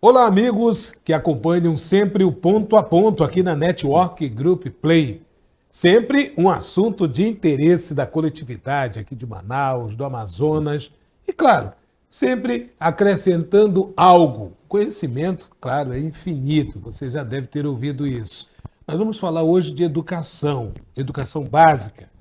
Olá, amigos que acompanham sempre o Ponto a Ponto aqui na Network Group Play. Sempre um assunto de interesse da coletividade aqui de Manaus, do Amazonas. E, claro, sempre acrescentando algo. O conhecimento, claro, é infinito. Você já deve ter ouvido isso. Nós vamos falar hoje de educação, educação básica,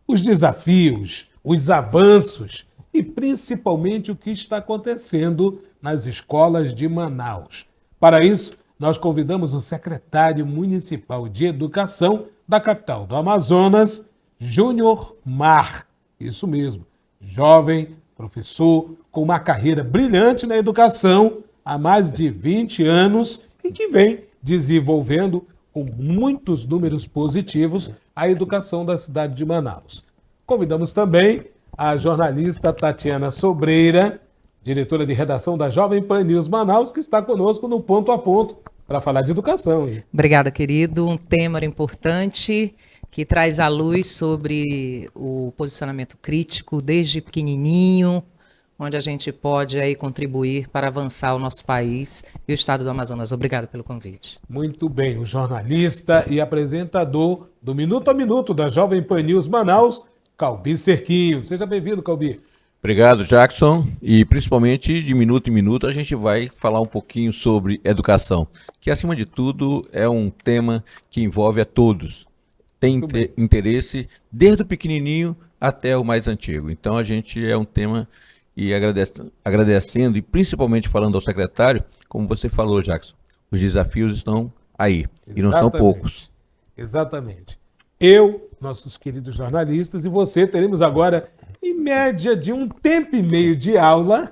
os desafios, os avanços e principalmente o que está acontecendo nas escolas de Manaus. Para isso, nós convidamos o secretário municipal de Educação da capital do Amazonas, Júnior Mar. Isso mesmo, jovem, professor, com uma carreira brilhante na educação há mais de 20 anos e que vem desenvolvendo com muitos números positivos a educação da cidade de Manaus. Convidamos também a jornalista Tatiana Sobreira, diretora de redação da Jovem Pan News Manaus, que está conosco no Ponto a Ponto para falar de educação. Obrigada, querido. Um tema importante que traz à luz sobre o posicionamento crítico desde pequenininho, onde a gente pode aí contribuir para avançar o nosso país e o estado do Amazonas. Obrigada pelo convite. Muito bem, o jornalista e apresentador do Minuto a Minuto da Jovem Pan News Manaus, Calbi Cerquinho. Seja bem-vindo, Calbi. Obrigado, Jackson. E principalmente de minuto em minuto a gente vai falar um pouquinho sobre educação, que acima de tudo é um tema que envolve a todos. Tem interesse desde o pequenininho até o mais antigo. Então a gente é um tema e agradecendo e principalmente falando ao secretário, como você falou, Jackson, os desafios estão aí. Exatamente. E não são poucos. Exatamente. Eu, nossos queridos jornalistas, e você teremos agora, em média, de um tempo e meio de aula,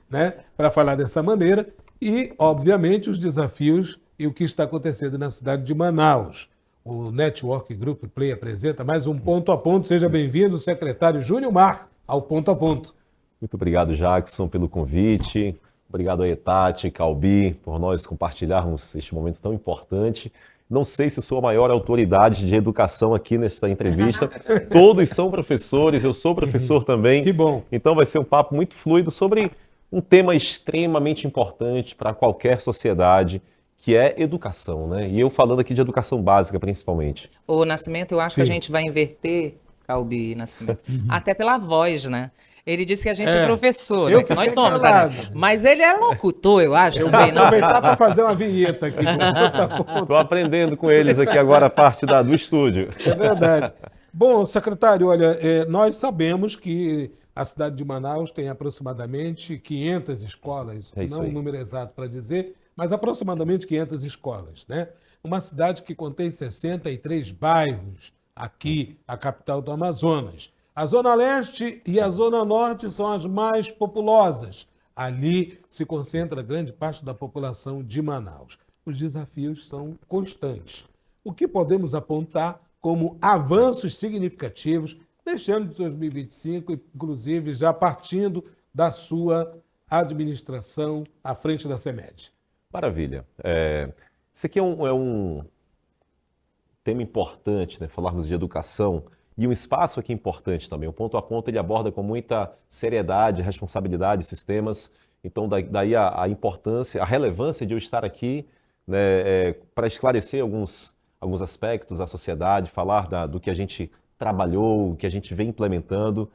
né, para falar dessa maneira, e, obviamente, os desafios e o que está acontecendo na cidade de Manaus. O Network Group Play apresenta mais um Ponto a Ponto. Seja bem-vindo, secretário Júnior Mar, ao Ponto a Ponto. Muito obrigado, Jackson, pelo convite. Obrigado a Tati, Calbi, por nós compartilharmos este momento tão importante. Não sei se eu sou a maior autoridade de educação aqui nesta entrevista. Todos são professores, eu sou professor também. Que bom. Então vai ser um papo muito fluido sobre um tema extremamente importante para qualquer sociedade, que é educação, né? E eu falando aqui de educação básica, principalmente. Ô, Nascimento, eu acho que a gente vai inverter, Calbi, Nascimento, até pela voz, né? Ele disse que a gente é professor, né? Que nós somos, né? Mas ele é locutor, eu acho, também, não? Vou aproveitar para fazer uma vinheta aqui. Estou aprendendo com eles aqui agora a parte do estúdio. É verdade. Bom, secretário, olha, nós sabemos que a cidade de Manaus tem aproximadamente 500 escolas, não um número exato para dizer, mas aproximadamente 500 escolas, né? Uma cidade que contém 63 bairros aqui, a capital do Amazonas. A Zona Leste e a Zona Norte são as mais populosas. Ali se concentra grande parte da população de Manaus. Os desafios são constantes. O que podemos apontar como avanços significativos neste ano de 2025, inclusive já partindo da sua administração à frente da CEMED? Maravilha. Isso aqui é um tema importante, né? Falarmos de educação. E um espaço aqui importante também. O Ponto a Ponto ele aborda com muita seriedade, responsabilidade esses temas. Então, daí a importância, a relevância de eu estar aqui, né, para esclarecer alguns aspectos da sociedade, falar do que a gente trabalhou, o que a gente vem implementando.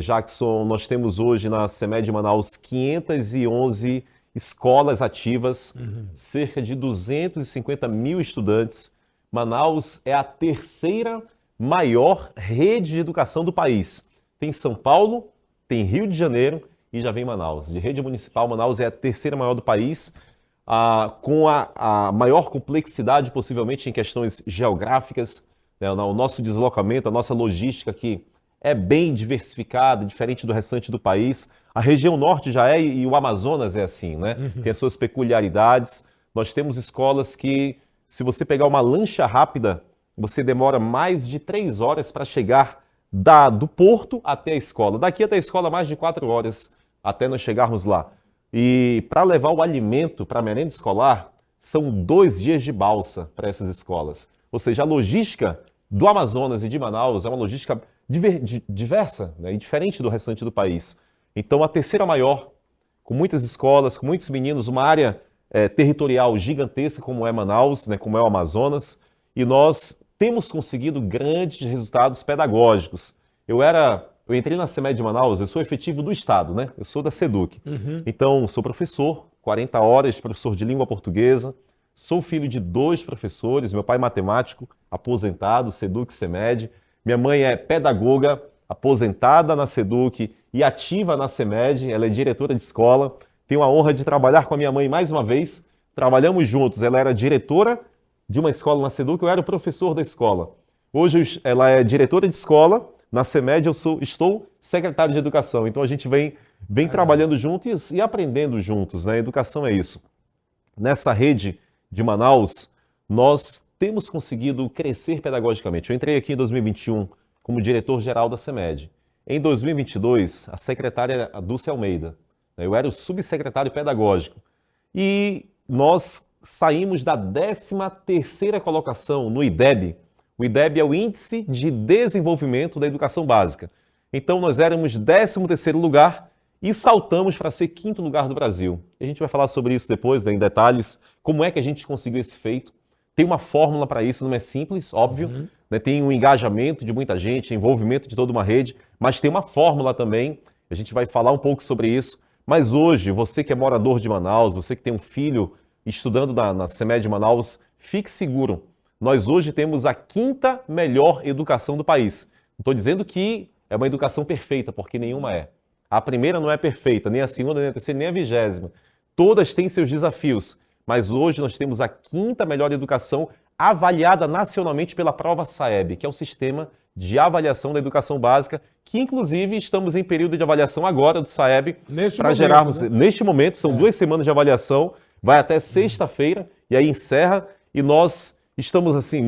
Jackson, nós temos hoje na CEMED Manaus 511 escolas ativas, cerca de 250 mil estudantes. Manaus é a terceira maior rede de educação do país. Tem São Paulo, tem Rio de Janeiro e já vem Manaus. De rede municipal, Manaus é a terceira maior do país, com a maior complexidade possivelmente em questões geográficas, né? O nosso deslocamento, a nossa logística aqui é bem diversificada, diferente do restante do país. A região norte já é e o Amazonas é assim, né? Tem as suas peculiaridades. Nós temos escolas que, se você pegar uma lancha rápida, você demora mais de 3 horas para chegar do porto até a escola. Daqui até a escola, mais de 4 horas até nós chegarmos lá. E para levar o alimento para a merenda escolar, são 2 dias de balsa para essas escolas. Ou seja, a logística do Amazonas e de Manaus é uma logística diversa, né, e diferente do restante do país. Então, a terceira maior com muitas escolas, com muitos meninos, uma área territorial gigantesca como é Manaus, né, como é o Amazonas, e nós temos conseguido grandes resultados pedagógicos. Eu entrei na CEMED de Manaus, eu sou efetivo do Estado, né? Eu sou da SEDUC. Então, sou professor, 40 horas, professor de língua portuguesa, sou filho de 2 professores, meu pai é matemático, aposentado, SEDUC, CEMED, minha mãe é pedagoga, aposentada na SEDUC e ativa na CEMED, ela é diretora de escola. Tenho a honra de trabalhar com a minha mãe mais uma vez. Trabalhamos juntos. Ela era diretora de uma escola na SEDUC, eu era o professor da escola. Hoje ela é diretora de escola, na CEMED estou secretário de educação. Então a gente vem trabalhando juntos e aprendendo juntos, né? Educação é isso. Nessa rede de Manaus, nós temos conseguido crescer pedagogicamente. Eu entrei aqui em 2021 como diretor-geral da CEMED. Em 2022, a secretária era a Dulce Almeida. Eu era o subsecretário pedagógico. E nós saímos da 13ª colocação no IDEB. O IDEB é o Índice de Desenvolvimento da Educação Básica. Então nós éramos 13º lugar e saltamos para ser 5º lugar do Brasil. E a gente vai falar sobre isso depois, né, em detalhes, como é que a gente conseguiu esse feito. Tem uma fórmula para isso, não é simples, óbvio. Né, tem um engajamento de muita gente, envolvimento de toda uma rede, mas tem uma fórmula também. A gente vai falar um pouco sobre isso. Mas hoje, você que é morador de Manaus, você que tem um filho estudando na CEMED de Manaus, fique seguro. Nós hoje temos a 5ª melhor educação do país. Não estou dizendo que é uma educação perfeita, porque nenhuma é. A primeira não é perfeita, nem a segunda, nem a terceira, nem a 20ª. Todas têm seus desafios, mas hoje nós temos a 5ª melhor educação avaliada nacionalmente pela prova SAEB, que é o Sistema de Avaliação da Educação Básica, que inclusive estamos em período de avaliação agora do SAEB, para gerarmos, né? Neste momento, são 2 semanas de avaliação, vai até sexta-feira, e aí encerra, e nós estamos assim,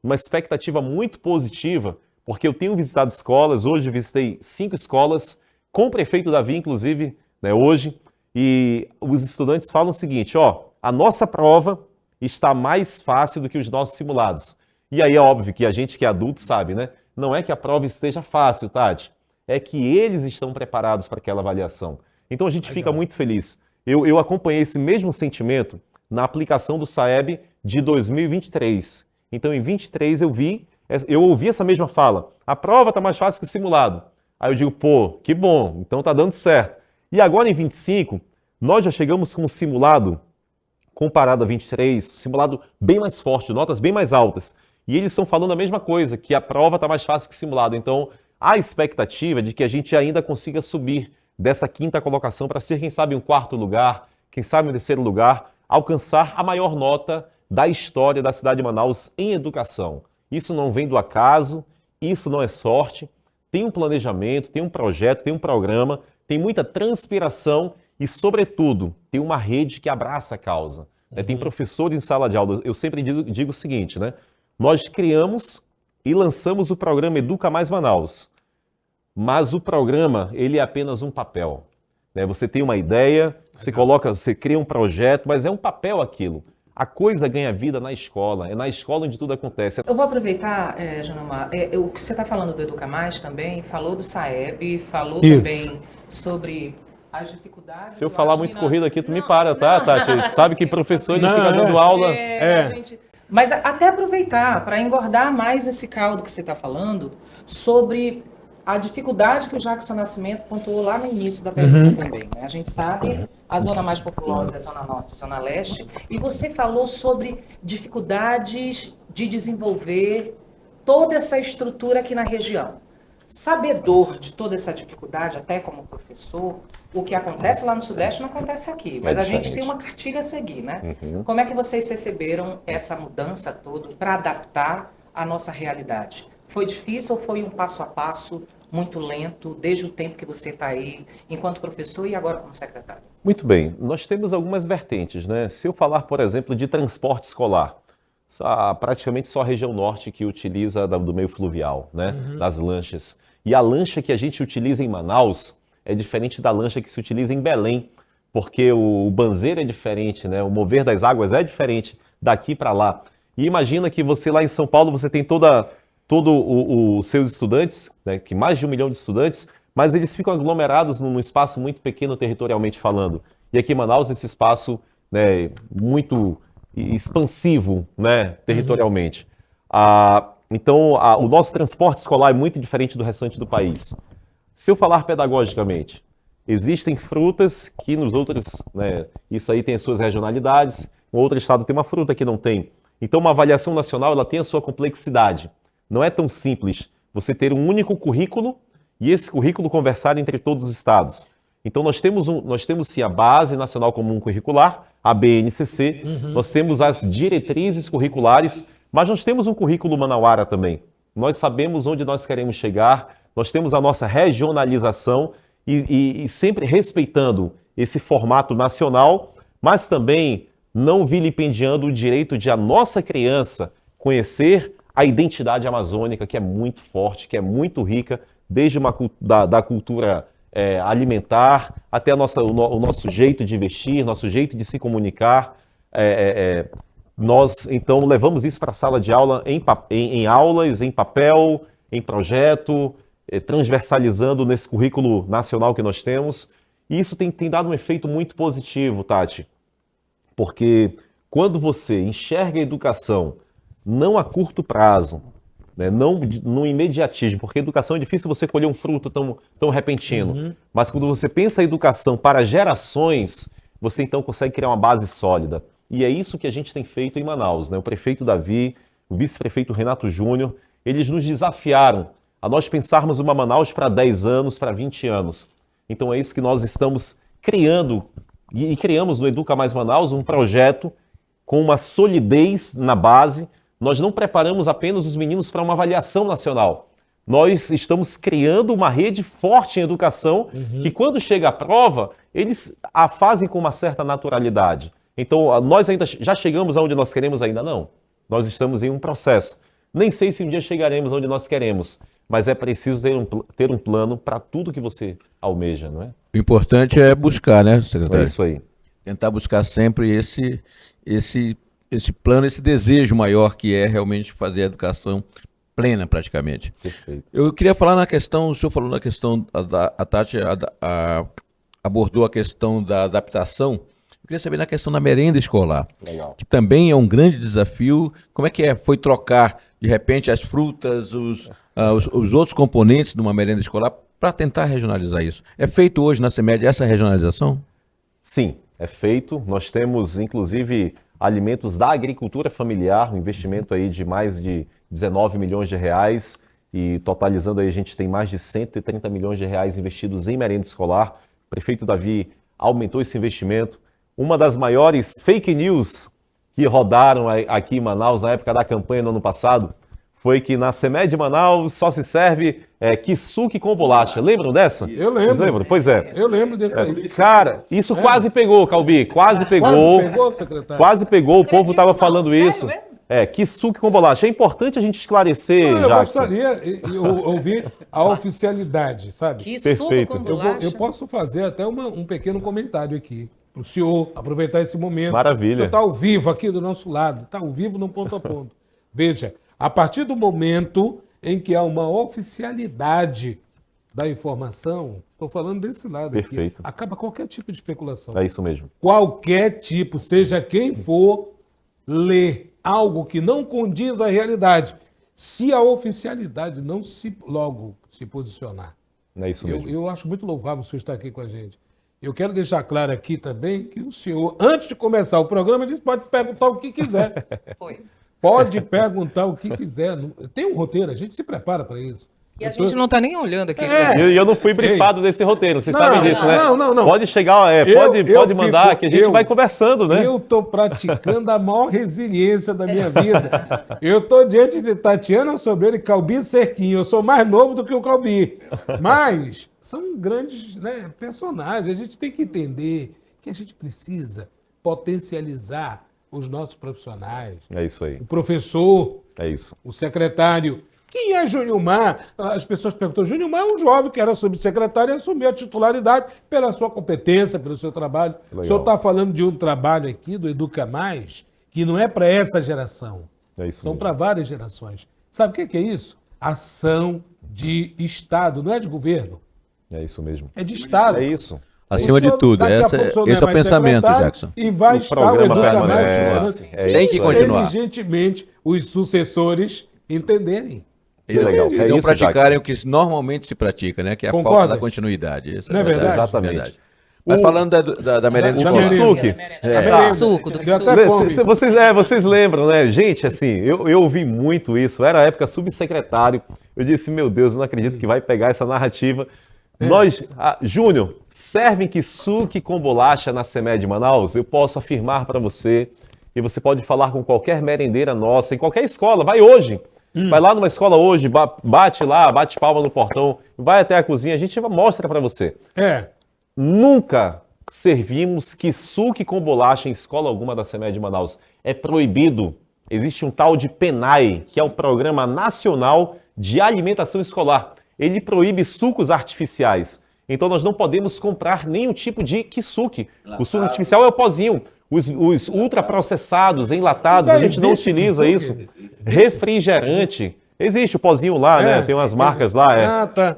uma expectativa muito positiva, porque eu tenho visitado escolas, hoje visitei 5 escolas, com o prefeito Davi, inclusive, né, hoje, e os estudantes falam o seguinte, a nossa prova está mais fácil do que os nossos simulados. E aí é óbvio que a gente que é adulto sabe, né? Não é que a prova esteja fácil, Tati, é que eles estão preparados para aquela avaliação. Então a gente fica muito feliz. Eu acompanhei esse mesmo sentimento na aplicação do SAEB de 2023. Então em 23 eu ouvi essa mesma fala, a prova está mais fácil que o simulado. Aí eu digo, pô, que bom, então tá dando certo. E agora em 25, nós já chegamos com um simulado, comparado a 23, simulado bem mais forte, notas bem mais altas. E eles estão falando a mesma coisa, que a prova está mais fácil que o simulado. Então, há expectativa de que a gente ainda consiga subir dessa 5ª colocação para ser, quem sabe, um 4º lugar, quem sabe um 3º lugar, alcançar a maior nota da história da cidade de Manaus em educação. Isso não vem do acaso, isso não é sorte. Tem um planejamento, tem um projeto, tem um programa, tem muita transpiração e, sobretudo, tem uma rede que abraça a causa. Tem professores em sala de aula. Eu sempre digo o seguinte, né? Nós criamos e lançamos o programa Educa Mais Manaus. Mas o programa, ele é apenas um papel. Né? Você tem uma ideia, você cria um projeto, mas é um papel aquilo. A coisa ganha vida na escola, é na escola onde tudo acontece. Eu vou aproveitar, Janomar, o que você está falando do Educa Mais também, falou do SAEB, falou também sobre as dificuldades. Se eu falar muito corrido aqui, tu me para, tá, Tati? Sabe que professor ele fica dando aula. Mas até aproveitar para engordar mais esse caldo que você está falando sobre a dificuldade que o Jackson Nascimento pontuou lá no início da pergunta também. Né? A gente sabe, a zona mais populosa é a Zona Norte e a Zona Leste, e você falou sobre dificuldades de desenvolver toda essa estrutura aqui na região. Sabedor de toda essa dificuldade, até como professor, o que acontece lá no Sudeste não acontece aqui, mas a gente tem uma cartilha a seguir, né? Como é que vocês receberam essa mudança toda para adaptar à nossa realidade? Foi difícil ou foi um passo a passo muito lento, desde o tempo que você está aí, enquanto professor e agora como secretário? Muito bem, nós temos algumas vertentes, né? Se eu falar, por exemplo, de transporte escolar, praticamente só a região norte que utiliza do meio fluvial, né? Das lanchas. E a lancha que a gente utiliza em Manaus é diferente da lancha que se utiliza em Belém, porque o banzeiro é diferente, né? O mover das águas é diferente daqui para lá. E imagina que você lá em São Paulo, você tem todos os seus estudantes, né? Que mais de 1 milhão de estudantes, mas eles ficam aglomerados num espaço muito pequeno territorialmente falando. E aqui em Manaus, esse espaço, né, muito expansivo, né, territorialmente. Então, o nosso transporte escolar é muito diferente do restante do país. Se eu falar pedagogicamente, existem frutas que nos outros, né, isso aí tem as suas regionalidades, um outro estado tem uma fruta que não tem. Então, uma avaliação nacional, ela tem a sua complexidade. Não é tão simples você ter um único currículo e esse currículo conversar entre todos os estados. Então, nós temos sim a Base Nacional Comum Curricular, a BNCC, nós temos as diretrizes curriculares, mas nós temos um currículo manauara também. Nós sabemos onde nós queremos chegar, nós temos a nossa regionalização e sempre respeitando esse formato nacional, mas também não vilipendiando o direito de a nossa criança conhecer a identidade amazônica, que é muito forte, que é muito rica, desde da cultura alimentar até o nosso jeito de vestir, nosso jeito de se comunicar. Nós, então, levamos isso para a sala de aula em aulas, em papel, em projeto, transversalizando nesse currículo nacional que nós temos. E isso tem dado um efeito muito positivo, Tati, porque quando você enxerga a educação não a curto prazo, né, não no imediatismo, porque a educação é difícil você colher um fruto tão repentino, mas quando você pensa a educação para gerações, você então consegue criar uma base sólida. E é isso que a gente tem feito em Manaus, né? O prefeito Davi, o vice-prefeito Renato Júnior, eles nos desafiaram a nós pensarmos uma Manaus para 10 anos, para 20 anos. Então é isso que nós estamos criando, e criamos no Educa Mais Manaus um projeto com uma solidez na base. Nós não preparamos apenas os meninos para uma avaliação nacional. Nós estamos criando uma rede forte em educação que quando chega a prova, eles a fazem com uma certa naturalidade. Então, nós ainda já chegamos aonde nós queremos? Ainda não. Nós estamos em um processo. Nem sei se um dia chegaremos aonde nós queremos, mas é preciso ter um plano para tudo que você almeja, não é? O importante é buscar, né, secretário? É isso aí. Tentar buscar sempre esse plano, esse desejo maior que é realmente fazer a educação plena, praticamente. Perfeito. Eu queria falar na questão, o senhor falou na questão, a Tati abordou a questão da adaptação. Eu queria saber na questão da merenda escolar, Legal. que também é um grande desafio. Como é que foi trocar, de repente, as frutas, os outros componentes de uma merenda escolar para tentar regionalizar isso? É feito hoje na CEMED essa regionalização? Sim, é feito. Nós temos, inclusive, alimentos da agricultura familiar, um investimento aí de mais de 19 milhões de reais e totalizando aí a gente tem mais de 130 milhões de reais investidos em merenda escolar. O prefeito Davi aumentou esse investimento. Uma das maiores fake news que rodaram aqui em Manaus na época da campanha no ano passado foi que na CEMED de Manaus só se serve quissuque com bolacha. Lembram dessa? Eu lembro. Vocês lembram? Pois é. Eu lembro desse aí. Cara, isso quase pegou, Calbi. Quase pegou. Quase pegou, secretário? Quase pegou, o povo estava falando Sério isso. mesmo? Quissuque com bolacha. É importante a gente esclarecer, Eu Jackson. gostaria de ouvir a oficialidade, sabe? Que Perfeito. suco com Eu bolacha. posso fazer até um pequeno comentário aqui para o senhor, aproveitar esse momento. Maravilha. O senhor está ao vivo aqui do nosso lado, está ao vivo no ponto a ponto. Veja, a partir do momento em que há uma oficialidade da informação, estou falando desse lado Perfeito. aqui, acaba qualquer tipo de especulação. É isso mesmo. Qualquer tipo, seja quem for, ler algo que não condiz à realidade, se a oficialidade não logo se posicionar. É isso mesmo. Eu acho muito louvável o senhor estar aqui com a gente. Eu quero deixar claro aqui também que o senhor, antes de começar o programa, disse pode perguntar o que quiser. Foi. Pode perguntar o que quiser. Tem um roteiro, a gente se prepara para isso. E a gente não está nem olhando aqui. E eu não fui brifado desse roteiro, vocês sabem disso, né? Não. Pode chegar, pode mandar, que a gente vai conversando, né? Eu estou praticando a maior resiliência da minha vida. Eu estou diante de Tatiana Sobreira e Calbi Cerquinho. Eu sou mais novo do que o Calbi. Mas são grandes, né, personagens. A gente tem que entender que a gente precisa potencializar os nossos profissionais. É isso aí. O professor, É isso. o secretário. Quem é Júnior Mar? As pessoas perguntam, Júnior Mar é um jovem que era subsecretário e assumiu a titularidade pela sua competência, pelo seu trabalho. Legal. O senhor está falando de um trabalho aqui do Educa Mais, que não é para essa geração, É isso são mesmo. para várias gerações. Sabe o que é isso? Ação de Estado, não é de governo. É isso mesmo. É de Estado. É isso. Acima de tudo, esse é o pensamento, Jackson. E vai O estar o programa Educa Mais permanece. funcionando. É Se Tem que continuar. inteligentemente os sucessores entenderem. Que legal. E É não isso, praticarem Jackson. o que normalmente se pratica, né? Que é a falta Concordas? da continuidade. Isso Não é verdade? Exatamente. Mas falando da merenda Da escolar. merenda. Suki. A merenda. Suco, do Deu suco. até fome. Vocês lembram, né? Gente, assim, eu ouvi muito isso. Eu era a época subsecretário. Eu disse, meu Deus, eu não acredito que vai pegar essa narrativa. Júnior, servem kisuke com bolacha na CEMED de Manaus? Eu posso afirmar para você, e você pode falar com qualquer merendeira nossa, em qualquer escola, vai hoje. Vai lá numa escola hoje, bate lá, bate palma no portão, vai até a cozinha, a gente mostra para você. Nunca servimos kisuke com bolacha em escola alguma da CEMED de Manaus. É proibido. Existe um tal de PENAI, que é o Programa Nacional de Alimentação Escolar. Ele proíbe sucos artificiais. Então nós não podemos comprar nenhum tipo de kisuke. O suco artificial é o pozinho. Os ultraprocessados, enlatados, a gente não utiliza isso. Refrigerante. Existe o pozinho lá, né? Tem umas marcas lá. Tá.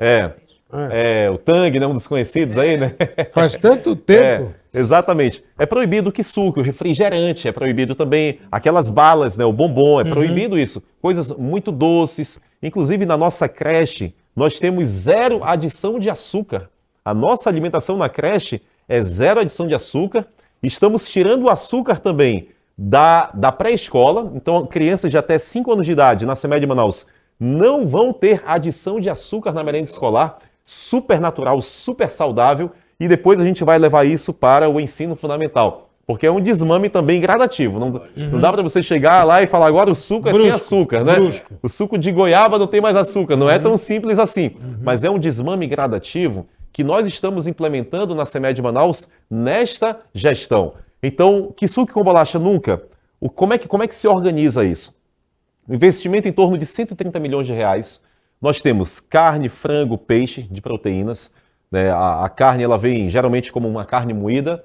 O Tang, né? Um dos conhecidos aí, né? Faz tanto tempo. Exatamente. É proibido o kisuke, o refrigerante, é proibido também aquelas balas, né? O bombom, é proibido isso. Coisas muito doces. Inclusive na nossa creche, nós temos 0 adição de açúcar. A nossa alimentação na creche é 0 adição de açúcar. Estamos tirando o açúcar também da pré-escola. Então, crianças de até 5 anos de idade na CEMED de Manaus não vão ter adição de açúcar na merenda escolar. Super natural, super saudável. E depois a gente vai levar isso para o ensino fundamental. Porque é um desmame também gradativo. Não dá para você chegar lá e falar agora o suco é sem açúcar, né? O suco de goiaba não tem mais açúcar. Não é tão simples assim. Mas é um desmame gradativo que nós estamos implementando na CEMED de Manaus nesta gestão. Então, kisuke com bolacha nunca. Como é que se organiza isso? Investimento em torno de 130 milhões de reais. Nós temos carne, frango, peixe de proteínas. Né? A carne ela vem geralmente como uma carne moída,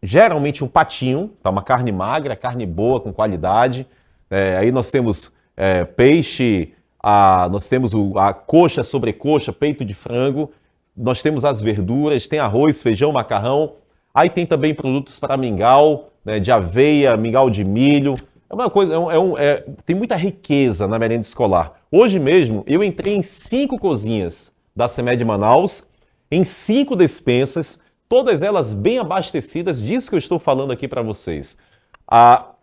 geralmente um patinho, tá? Uma carne magra, carne boa, com qualidade. Aí nós temos peixe, nós temos a coxa, sobrecoxa, peito de frango. Nós temos as verduras, tem arroz, feijão, macarrão. Aí tem também produtos para mingau, né, de aveia, mingau de milho. É uma coisa, tem muita riqueza na merenda escolar. Hoje mesmo, eu entrei em 5 cozinhas da CEMED de Manaus, em 5 despensas, todas elas bem abastecidas, disso que eu estou falando aqui para vocês.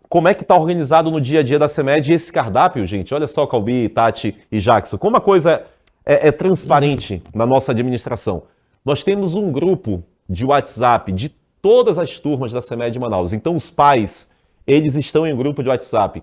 Como é que está organizado no dia a dia da CEMED esse cardápio, gente? Olha só, Calbi, Tati e Jackson, como a coisa é transparente na nossa administração. Nós temos um grupo de WhatsApp de todas as turmas da CEMED de Manaus. Então, os pais, eles estão em um grupo de WhatsApp.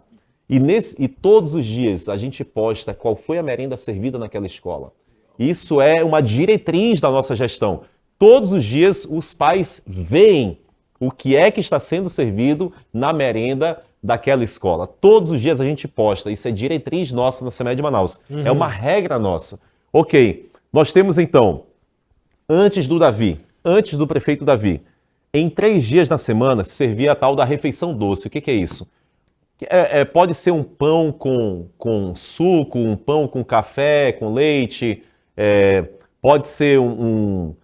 E todos os dias a gente posta qual foi a merenda servida naquela escola. Isso é uma diretriz da nossa gestão. Todos os dias os pais veem o que é que está sendo servido na merenda daquela escola. Todos os dias a gente posta. Isso é diretriz nossa na CEMED de Manaus. É uma regra nossa. Ok, nós temos então, antes do prefeito Davi, em 3 dias na semana se servia a tal da refeição doce. O que é isso? Pode ser um pão com suco, um pão com café, com leite, pode ser um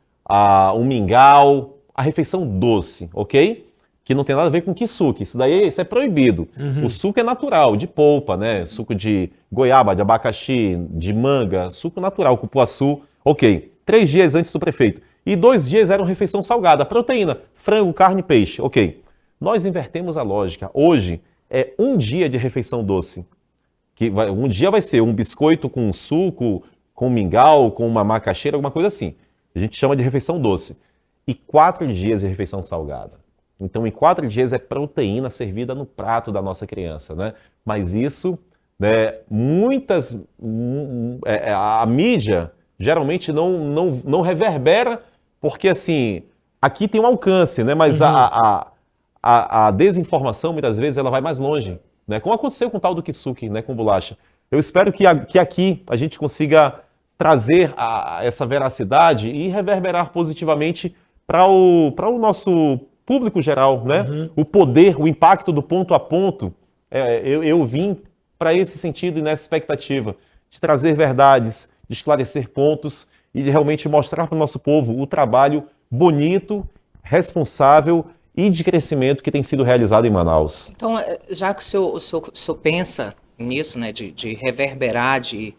mingau, a refeição doce, ok? Que não tem nada a ver com kisuke, isso é proibido. O suco é natural, de polpa, né? Suco de goiaba, de abacaxi, de manga, suco natural, cupuaçu, ok. 3 dias antes do prefeito. E 2 dias era uma refeição salgada, proteína, frango, carne, peixe, ok. Nós invertemos a lógica. Hoje é 1 dia de refeição doce. Um dia vai ser um biscoito com suco, com mingau, com uma macaxeira, alguma coisa assim. A gente chama de refeição doce. E 4 dias de refeição salgada. Então, em 4 dias é proteína servida no prato da nossa criança, né? Mas isso, né, a mídia geralmente não reverbera, porque assim, aqui tem um alcance, né? Mas a desinformação, muitas vezes, ela vai mais longe, né? Como aconteceu com o tal do kisuke, né, com bolacha. Eu espero que aqui a gente consiga trazer essa veracidade e reverberar positivamente para o nosso público geral, né? O poder, o impacto do ponto a ponto. Eu vim para esse sentido e nessa expectativa de trazer verdades, de esclarecer pontos e de realmente mostrar para o nosso povo o trabalho bonito, responsável e de crescimento que tem sido realizado em Manaus. Então, já que o senhor pensa nisso, né, de reverberar, de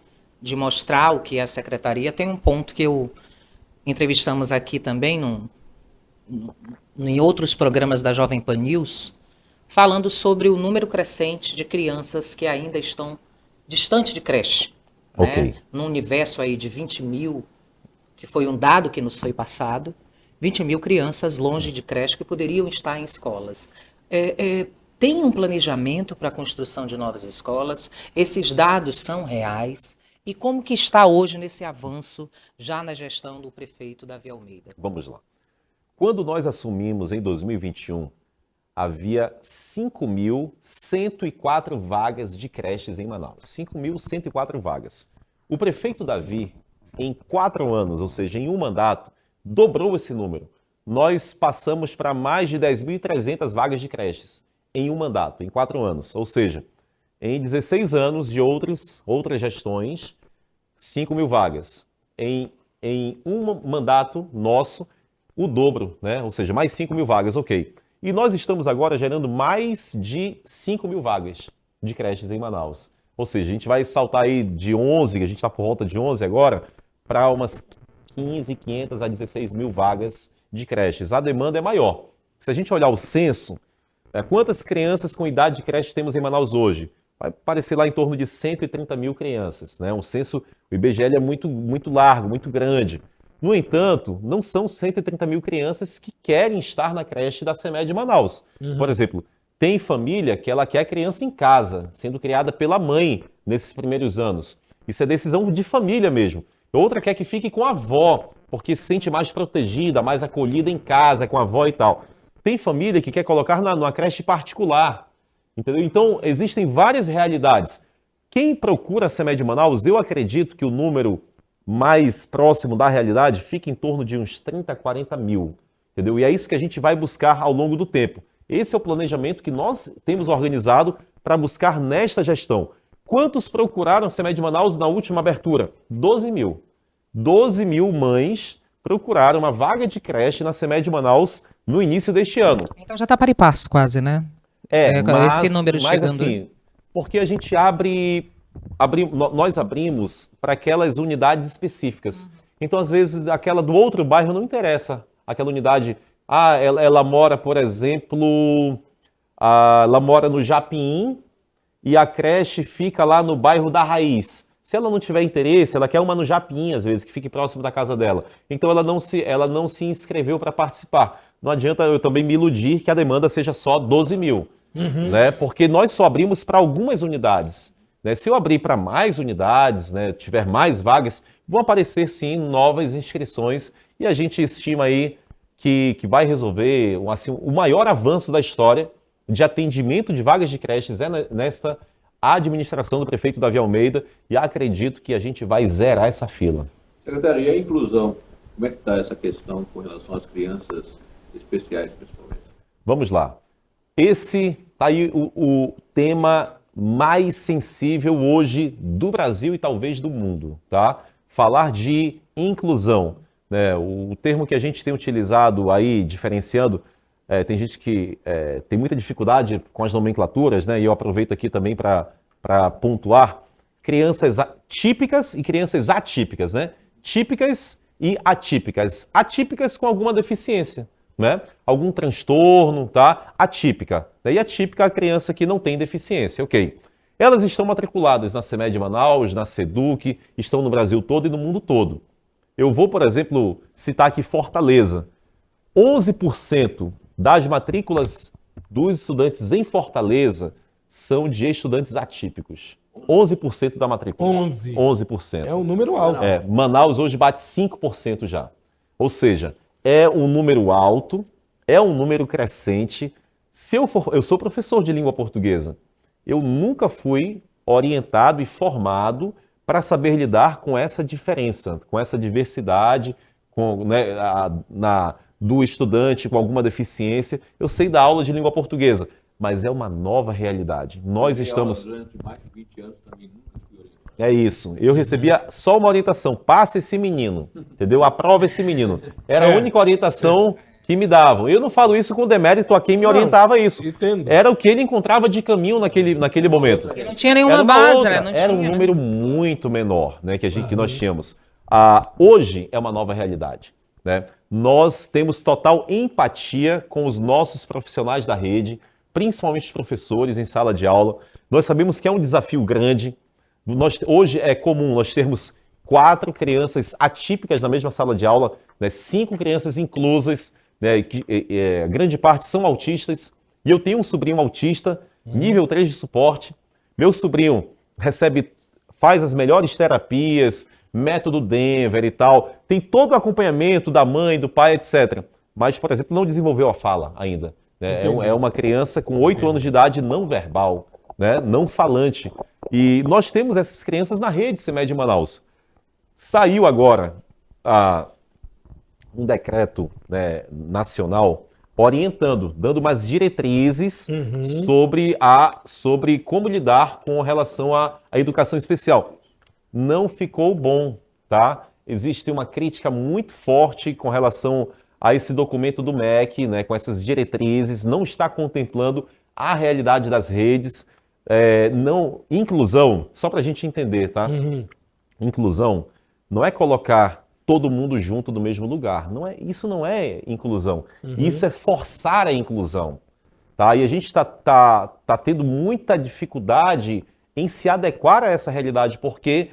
mostrar o que é a secretaria, tem um ponto que entrevistamos aqui também em outros programas da Jovem Pan News, falando sobre o número crescente de crianças que ainda estão distante de creche. Ok. Né? Num universo aí de 20 mil, que foi um dado que nos foi passado, 20 mil crianças longe de creche que poderiam estar em escolas. Tem um planejamento para a construção de novas escolas? Esses dados são reais? E como que está hoje nesse avanço, já na gestão do prefeito Davi Almeida? Vamos lá. Quando nós assumimos em 2021, havia 5.104 vagas de creches em Manaus. 5.104 vagas. O prefeito Davi, em 4 anos, ou seja, em um mandato, dobrou esse número. Nós passamos para mais de 10.300 vagas de creches em um mandato, em 4 anos. Ou seja, em 16 anos de outras gestões, 5.000 vagas. Em um mandato nosso, o dobro, né? Ou seja, mais 5.000 vagas, ok. E nós estamos agora gerando mais de 5.000 vagas de creches em Manaus. Ou seja, a gente vai saltar aí de 11, a gente está por volta de 11 agora, para umas 15.500 a 16.000 vagas de creches. A demanda é maior. Se a gente olhar o censo, quantas crianças com idade de creche temos em Manaus hoje? Vai parecer lá em torno de 130.000 crianças, né? O censo, o IBGE é muito, muito largo, muito grande. No entanto, não são 130.000 crianças que querem estar na creche da CEMED de Manaus. Por exemplo, tem família que ela quer a criança em casa, sendo criada pela mãe nesses primeiros anos. Isso é decisão de família mesmo. Outra quer que fique com a avó, porque se sente mais protegida, mais acolhida em casa, com a avó e tal. Tem família que quer colocar numa creche particular, entendeu? Então, existem várias realidades. Quem procura a CEMED de Manaus, eu acredito que o número mais próximo da realidade fica em torno de uns 30, 40 mil, entendeu? E é isso que a gente vai buscar ao longo do tempo. Esse é o planejamento que nós temos organizado para buscar nesta gestão. Quantos procuraram a CEMED de Manaus na última abertura? 12 mil. 12 mil mães procuraram uma vaga de creche na CEMED de Manaus no início deste ano. Então já está para e passo quase, né? Esse número mas chegando. Assim, porque a gente nós abrimos para aquelas unidades específicas. Então, às vezes, aquela do outro bairro não interessa. Aquela unidade, ela mora, por exemplo, ela mora no Japim e a creche fica lá no bairro da Raiz. Se ela não tiver interesse, ela quer uma no Japim, às vezes, que fique próximo da casa dela. Então, ela não se inscreveu para participar. Não adianta eu também me iludir que a demanda seja só 12 mil. Né? Porque nós só abrimos para algumas unidades. Né? Se eu abrir para mais unidades, né, tiver mais vagas, vão aparecer sim novas inscrições e a gente estima aí que vai resolver assim, o maior avanço da história de atendimento de vagas de creches nesta administração do prefeito Davi Almeida e acredito que a gente vai zerar essa fila. Secretário, e a inclusão? Como é que está essa questão com relação às crianças especiais, principalmente? Vamos lá. Esse está aí o tema mais sensível hoje do Brasil e talvez do mundo, tá? Falar de inclusão, né? O termo que a gente tem utilizado aí, diferenciando, tem gente que tem muita dificuldade com as nomenclaturas, né? E eu aproveito aqui também para pontuar crianças típicas e crianças atípicas, né? Típicas e atípicas. Atípicas com alguma deficiência, né? Algum transtorno, tá? Atípica. E atípica a criança que não tem deficiência, ok. Elas estão matriculadas na CEMED de Manaus, na SEDUC, estão no Brasil todo e no mundo todo. Eu vou, por exemplo, citar aqui Fortaleza. 11% das matrículas dos estudantes em Fortaleza são de estudantes atípicos. 11% da matrícula. 11%. É um número alto. Manaus hoje bate 5% já. Ou seja, é um número alto, é um número crescente. Eu sou professor de língua portuguesa. Eu nunca fui orientado e formado para saber lidar com essa diferença, com essa diversidade, do estudante com alguma deficiência. Eu sei dar aula de língua portuguesa, mas é uma nova realidade. Nós estamos... Durante mais de 20 anos também nunca fui orientado. É isso. Eu recebia só uma orientação. Passa esse menino, entendeu? Aprova esse menino. Era a única orientação que me davam. Eu não falo isso com demérito a quem me orientava isso. Entendo. Era o que ele encontrava de caminho naquele momento. Porque não tinha nenhuma Era uma base, outra, né? Não era um tinha, né? número muito menor, né, que nós tínhamos. Hoje é uma nova realidade, né? Nós temos total empatia com os nossos profissionais da rede, principalmente os professores em sala de aula. Nós sabemos que é um desafio grande. Hoje é comum nós termos 4 crianças atípicas na mesma sala de aula, né, 5 crianças inclusas, né, grande parte são autistas, e eu tenho um sobrinho autista, nível 3 de suporte. Meu sobrinho faz as melhores terapias, método Denver e tal, tem todo o acompanhamento da mãe, do pai, etc. Mas, por exemplo, não desenvolveu a fala ainda. Né? É uma criança com 8 anos de idade não verbal, né? Não falante. E nós temos essas crianças na rede CEMED de Manaus. Saiu agora um decreto, né, nacional orientando, dando umas diretrizes sobre como lidar com relação à educação especial. Não ficou bom, tá? Existe uma crítica muito forte com relação a esse documento do MEC, né, com essas diretrizes, não está contemplando a realidade das redes. Inclusão, só para a gente entender, tá? Inclusão não é colocar todo mundo junto no mesmo lugar. Isso não é inclusão. Isso é forçar a inclusão. Tá? E a gente tá tendo muita dificuldade em se adequar a essa realidade, porque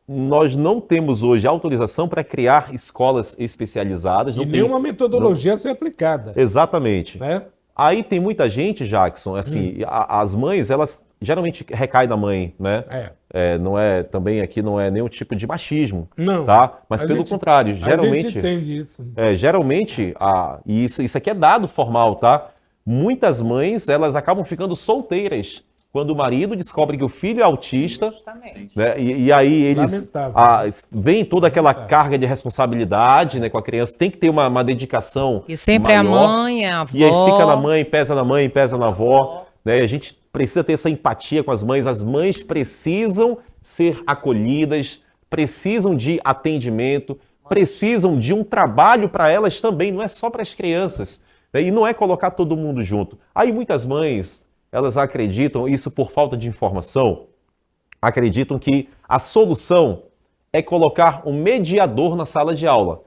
nós não temos hoje autorização para criar escolas especializadas. E nenhuma metodologia a ser aplicada. Exatamente. Né? Aí tem muita gente, Jackson, assim, as mães, elas geralmente recaem da mãe, né? Não é, também aqui não é nenhum tipo de machismo, não, tá? Mas pelo contrário, geralmente... A gente entende isso. Geralmente, e isso aqui é dado formal, tá? Muitas mães, elas acabam ficando solteiras quando o marido descobre que o filho é autista, né? E aí eles vem toda aquela carga de responsabilidade, né, com a criança, tem que ter uma dedicação e sempre maior, é a mãe, é a avó. E aí fica na mãe, pesa na avó, né? A gente precisa ter essa empatia com as mães precisam ser acolhidas, precisam de atendimento, precisam de um trabalho para elas também, não é só para as crianças, né? E não é colocar todo mundo junto. Aí muitas mães, elas acreditam, isso por falta de informação, acreditam que a solução é colocar um mediador na sala de aula,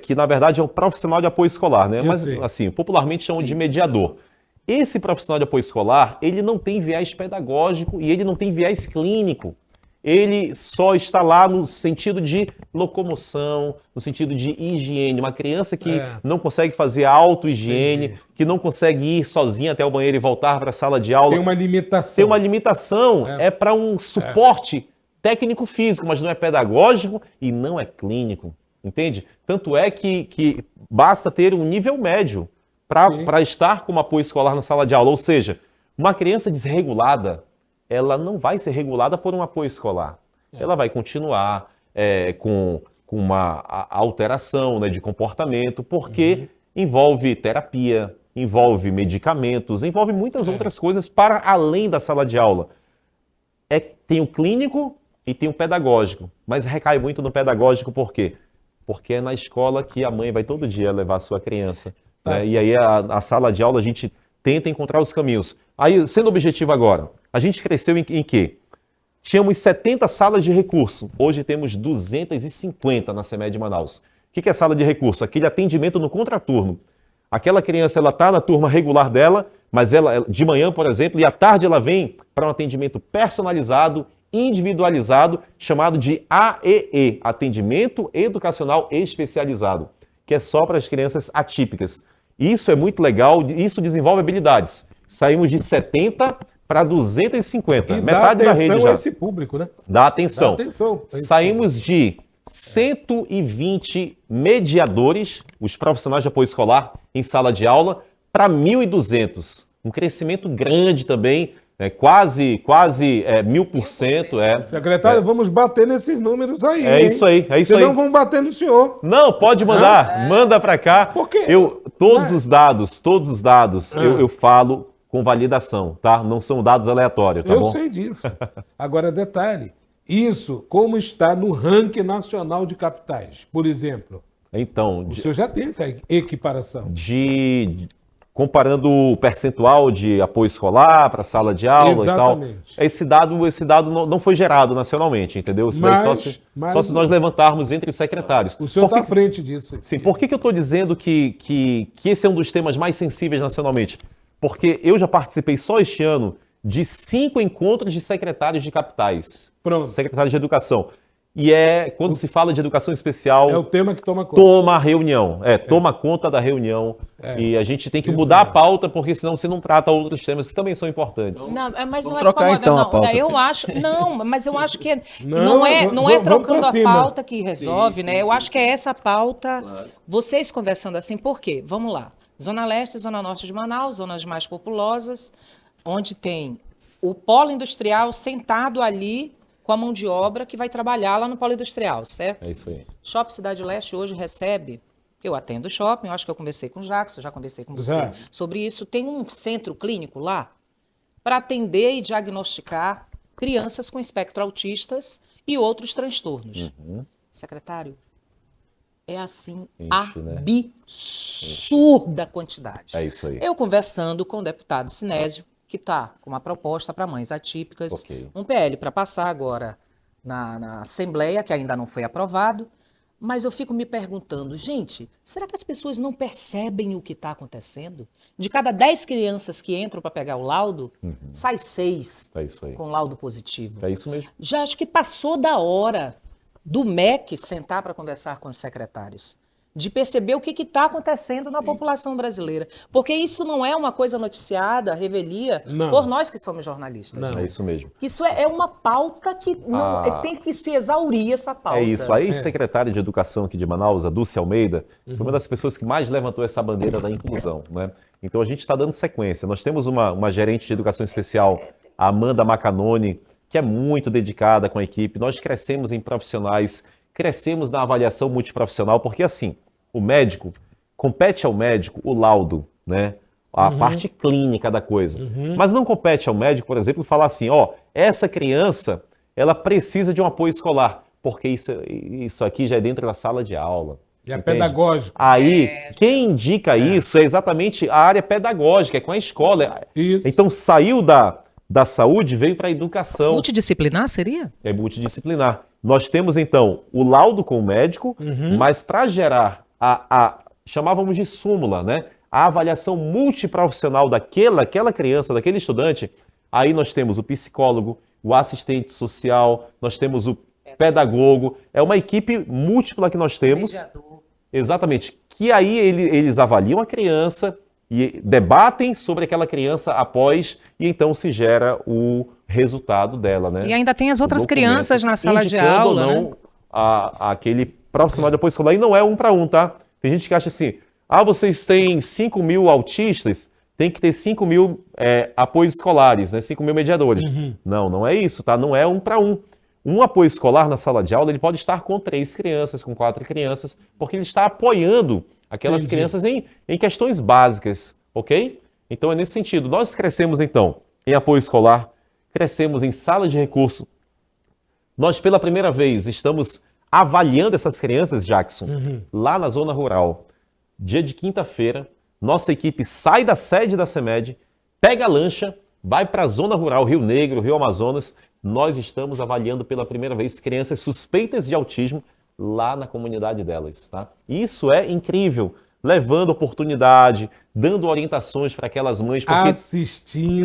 que na verdade é um profissional de apoio escolar, né? Mas assim, popularmente chamam de mediador. Esse profissional de apoio escolar, ele não tem viés pedagógico e ele não tem viés clínico. Ele só está lá no sentido de locomoção, no sentido de higiene. Uma criança que não consegue fazer auto-higiene, que não consegue ir sozinha até o banheiro e voltar para a sala de aula. Tem uma limitação. Tem uma limitação, é para um suporte técnico-físico, mas não é pedagógico e não é clínico, entende? Tanto é que basta ter um nível médio para estar como apoio escolar na sala de aula. Ou seja, uma criança desregulada, ela não vai ser regulada por um apoio escolar. Ela vai continuar com uma alteração, né, de comportamento, porque envolve terapia, envolve medicamentos, envolve muitas outras coisas para além da sala de aula. Tem o clínico e tem o pedagógico, mas recai muito no pedagógico por quê? Porque é na escola que a mãe vai todo dia levar a sua criança. Né? E aí a sala de aula a gente tenta encontrar os caminhos. Aí, sendo objetivo agora, a gente cresceu em quê? Tínhamos 70 salas de recurso, hoje temos 250 na CEMED de Manaus. O que é sala de recurso? Aquele atendimento no contraturno. Aquela criança, ela está na turma regular dela, mas ela de manhã, por exemplo, e à tarde ela vem para um atendimento personalizado, individualizado, chamado de AEE, Atendimento Educacional Especializado, que é só para as crianças atípicas. Isso é muito legal, isso desenvolve habilidades. Saímos de 70 para 250, e metade da rede já. Dá atenção a esse público, né? Dá atenção. Dá atenção. Saímos de 120 mediadores, os profissionais de apoio escolar em sala de aula, para 1.200. Um crescimento grande também, quase 1000%. Secretário, vamos bater nesses números aí. Isso aí. Senão vão bater no senhor. Não, pode mandar. Manda para cá. Por quê? Todos os dados, eu falo com validação, tá? Não são dados aleatórios, tá bom? Eu sei disso. Agora, detalhe, Isso, como está no ranking nacional de capitais, por exemplo? Então, O senhor já tem essa equiparação. comparando o percentual de apoio escolar para sala de aula Exatamente. e tal, esse dado não foi gerado nacionalmente, entendeu? Isso daí só se nós levantarmos entre os secretários. O senhor está à frente disso. Sim, por que eu estou dizendo que esse é um dos temas mais sensíveis nacionalmente? Porque eu já participei só este ano de 5 encontros de secretários de capitais. Pronto. Secretários de educação. E quando se fala de educação especial, É o tema que toma conta. toma a reunião, toma conta da reunião. E a gente tem que mudar a pauta, porque senão você não trata outros temas que também são importantes. Não, mas Vamos não é trocar, só então, a pauta. Eu acho, mas eu acho que Não, não é vamos trocando pra a cima. pauta que resolve, Sim, né? sim, Eu sim. acho que é essa pauta. Claro. Vocês conversando assim, por quê? Vamos lá. Zona Leste, Zona Norte de Manaus, zonas mais populosas, onde tem o polo industrial sentado ali com a mão de obra que vai trabalhar lá no polo industrial, certo? É isso aí. Shopping Cidade Leste hoje recebe, eu atendo o shopping, eu acho que eu conversei com o Jackson, já conversei com você Já. sobre isso. Tem um centro clínico lá para atender e diagnosticar crianças com espectro autistas e outros transtornos. Secretário, é assim Enche, né? absurda a quantidade. É isso aí. Eu conversando com o deputado Sinésio, que está com uma proposta para mães atípicas, Ok. um PL para passar agora na Assembleia, que ainda não foi aprovado, mas eu fico me perguntando, gente, será que as pessoas não percebem o que está acontecendo? De cada 10 crianças que entram para pegar o laudo, sai 6 É isso aí. com laudo positivo. É isso mesmo. Já acho que passou da hora do MEC sentar para conversar com os secretários, de perceber o que está acontecendo na população brasileira. Porque isso não é uma coisa noticiada, revelia, Não. por nós que somos jornalistas. Não. É isso mesmo. Isso é uma pauta que não, tem que se exaurir essa pauta. É isso. A ex-secretária de Educação aqui de Manaus, a Dulce Almeida, foi uma das pessoas que mais levantou essa bandeira da inclusão, né? Então a gente está dando sequência. Nós temos uma gerente de Educação Especial, a Amanda Macanoni, que é muito dedicada com a equipe. Nós crescemos em profissionais, crescemos na avaliação multiprofissional, porque assim, o médico, compete ao médico o laudo, né? A parte clínica da coisa. Mas não compete ao médico, por exemplo, falar assim, ó, essa criança, ela precisa de um apoio escolar, porque isso aqui já é dentro da sala de aula. E é entende? pedagógico. Aí, quem indica isso é exatamente a área pedagógica, é com a escola. Isso. Então, saiu da saúde, veio para a educação. Multidisciplinar seria? É multidisciplinar. Nós temos, então, o laudo com o médico, mas para gerar chamávamos de súmula, né? A avaliação multiprofissional daquela criança, daquele estudante, aí nós temos o psicólogo, o assistente social, nós temos o pedagogo, é uma equipe múltipla que nós temos. Mediador. Exatamente. Que aí eles avaliam a criança e debatem sobre aquela criança após, e então se gera o resultado dela, né? E ainda tem as outras O documento, crianças na sala de indicando aula, ou não né? aquele profissional de apoio escolar. E não é 1 para 1, tá? Tem gente que acha assim, vocês têm 5 mil autistas, tem que ter 5 mil apoios escolares, né? 5 mil mediadores. Não é isso, tá? Não é 1 para 1. Um apoio escolar na sala de aula, ele pode estar com 3 crianças, com 4 crianças, porque ele está apoiando aquelas Entendi. crianças em questões básicas, ok? Então é nesse sentido. Nós crescemos, então, em apoio escolar, crescemos em sala de recurso. Nós, pela primeira vez, estamos avaliando essas crianças, Jackson, lá na zona rural. Dia de quinta-feira, nossa equipe sai da sede da CEMED, pega a lancha, vai para a zona rural, Rio Negro, Rio Amazonas. Nós estamos avaliando pela primeira vez crianças suspeitas de autismo lá na comunidade delas, tá? Isso é incrível, levando oportunidade, dando orientações para aquelas mães, porque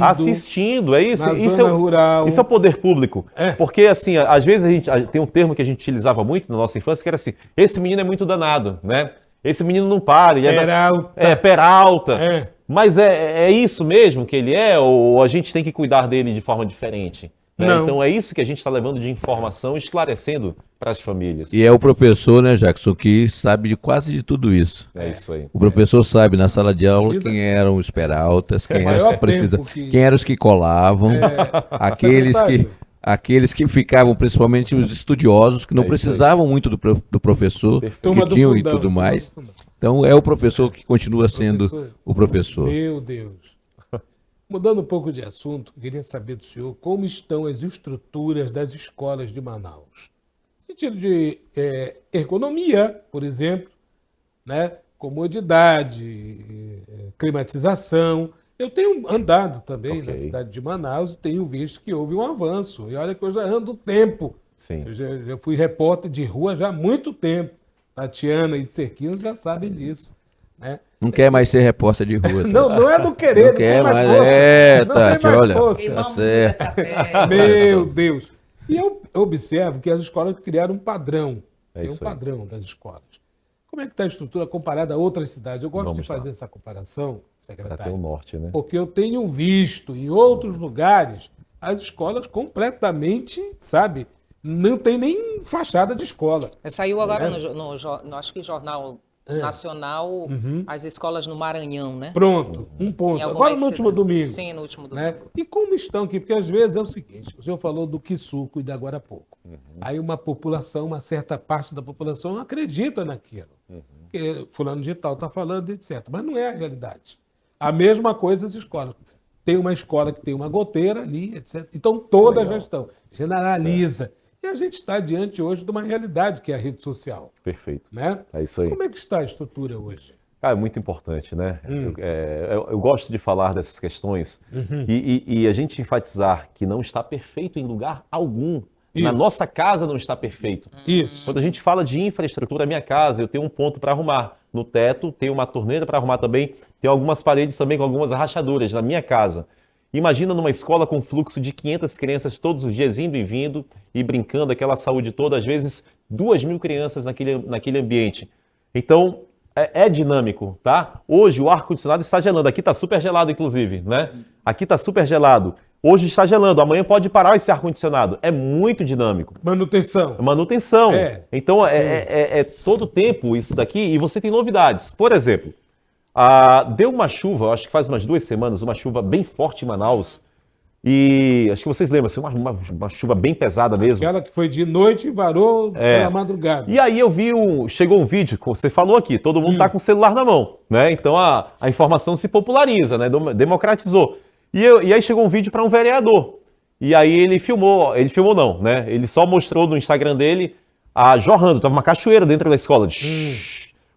assistindo, é isso. na Isso zona é rural. Isso é o poder público. É. Porque, assim, às vezes tem um termo que a gente utilizava muito na nossa infância, que era assim, esse menino é muito danado, né? Esse menino não para, ele peralta. É. Mas é isso mesmo que ele é, ou a gente tem que cuidar dele de forma diferente? Né? Não. Então é isso que a gente está levando de informação, esclarecendo para as famílias. E é o professor, né, Jackson, que sabe de quase de tudo isso. É isso aí. O professor sabe na sala de aula Vida. quem eram os peraltas, quem eram os maior que precisavam, tempo que- quem eram os que colavam, secretário. aqueles que ficavam, principalmente os estudiosos, que não É isso aí. precisavam muito do professor, Perfeito. Turma que do tinham e fundão, tudo turma mais. do fundão. Então é o professor que continua sendo Professor. o professor. Meu Deus. Mudando um pouco de assunto, eu queria saber do senhor como estão as estruturas das escolas de Manaus. No sentido de ergonomia, por exemplo, né? Comodidade, climatização. Eu tenho andado também na cidade de Manaus e tenho visto que houve um avanço. E olha que eu já ando tempo. Sim. Eu já fui repórter de rua já há muito tempo. Tatiana e Cerquinho já sabem disso. Né? Não quer mais ser repórter de rua. Tá? Não é do querer, não quer tem mais mais. força. É, não Tati, tem mais olha. força. Tá certo. Meu Deus. E eu observo que as escolas criaram um padrão. Tem um isso aí. padrão das escolas. Como é que está a estrutura comparada a outras cidades? Eu gosto de fazer essa comparação, Para ter o secretário, norte, né? porque eu tenho visto em outros lugares as escolas completamente, sabe, não tem nem fachada de escola. Saiu agora no acho que Jornal Nacional, as escolas no Maranhão, né? Pronto, um ponto. Em Agora algumas no último cidades. domingo. Sim, no último Né? domingo. E como estão aqui? Porque às vezes é o seguinte, o senhor falou do Quissuco e da agora há pouco. Aí uma população, uma certa parte da população não acredita naquilo. Porque fulano de tal está falando, etc. Mas não é a realidade. A mesma coisa as escolas. Tem uma escola que tem uma goteira ali, etc. Então todas já estão. Generaliza. E a gente está diante hoje de uma realidade que é a rede social. Perfeito. Né? É isso aí. Como é que está a estrutura hoje? É muito importante, né? Eu gosto de falar dessas questões e a gente enfatizar que não está perfeito em lugar algum. Na Isso. nossa casa não está perfeito. Isso. Quando a gente fala de infraestrutura, minha casa, eu tenho um ponto para arrumar. No teto, tem uma torneira para arrumar também. Tem algumas paredes também com algumas rachaduras na minha casa. Imagina numa escola com fluxo de 500 crianças todos os dias indo e vindo e brincando, aquela saúde toda, às vezes 2.000 crianças naquele ambiente. Então, é dinâmico, tá? Hoje o ar-condicionado está gelando. Aqui está super gelado, inclusive, né? Aqui está super gelado. Hoje está gelando, amanhã pode parar esse ar-condicionado. É muito dinâmico. Manutenção. Manutenção. É. Então, é todo tempo isso daqui e você tem novidades. Por exemplo, deu uma chuva, acho que faz umas 2 semanas, uma chuva bem forte em Manaus. E acho que vocês lembram, assim, uma chuva bem pesada mesmo. Aquela que foi de noite e varou pela madrugada. E aí eu vi, chegou um vídeo, você falou aqui, todo mundo está com o celular na mão, né? Então a informação se populariza, né? Democratizou. E aí chegou um vídeo para um vereador. E aí ele filmou não, né? Ele só mostrou no Instagram dele jorrando, estava uma cachoeira dentro da escola.